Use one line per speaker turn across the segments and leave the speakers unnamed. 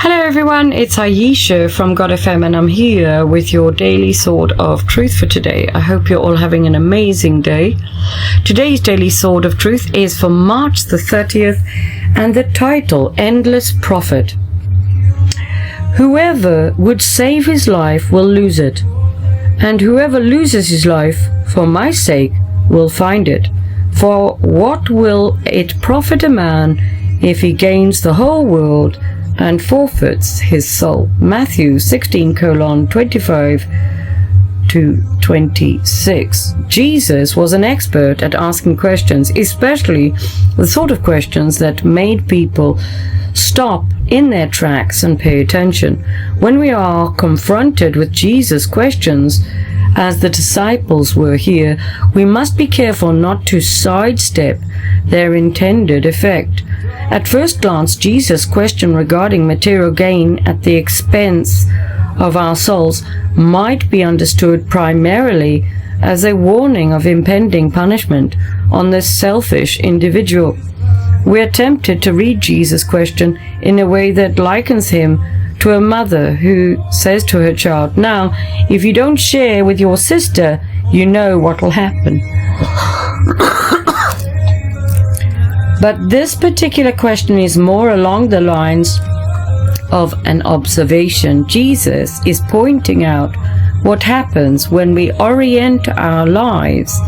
Hello everyone, it's Ayesha from God FM and I'm here with your daily sword of truth for today. I hope you're all having an amazing day. Today's daily sword of truth is for March the 30th and the title, Endless Profit. Whoever would save his life will lose it, and whoever loses his life for my sake will find it. For what will it profit a man if he gains the whole world and forfeits his soul? Matthew 16:25 to 26. Jesus was an expert at asking questions, especially the sort of questions that made people stop in their tracks and pay attention. When we are confronted with Jesus' questions, as the disciples were here, we must be careful not to sidestep their intended effect. At first glance, Jesus' question regarding material gain at the expense of our souls might be understood primarily as a warning of impending punishment on this selfish individual. We are tempted to read Jesus' question in a way that likens him to a mother who says to her child, "Now, if you don't share with your sister, you know what will happen." But this particular question is more along the lines of an observation. Jesus is pointing out what happens when we orient our lives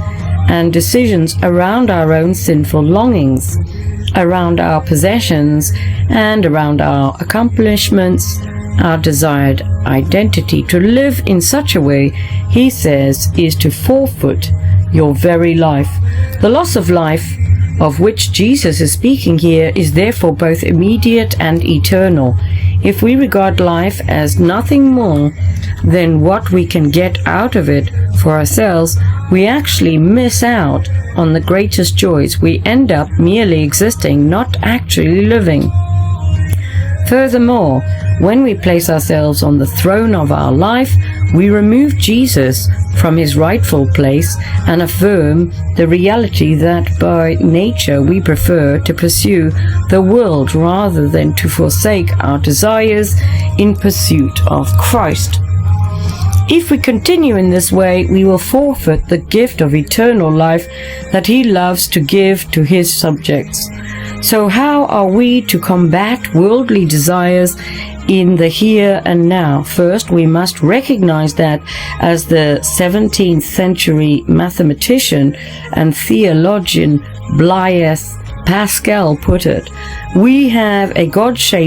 and decisions around our own sinful longings, around our possessions, and around our accomplishments, our desired identity. To live in such a way, he says, is to forfeit your very life. The loss of life of which Jesus is speaking here is therefore both immediate and eternal. If we regard life as nothing more than what we can get out of it for ourselves, we actually miss out on the greatest joys. We end up merely existing, not actually living. Furthermore, when we place ourselves on the throne of our life, we remove Jesus from his rightful place and affirm the reality that by nature we prefer to pursue the world rather than to forsake our desires in pursuit of Christ. If we continue in this way, we will forfeit the gift of eternal life that he loves to give to his subjects. So how are we to combat worldly desires in the here and now? First, we must recognize that, as the 17th century mathematician and theologian Blaise Pascal put it, we have a God-shaped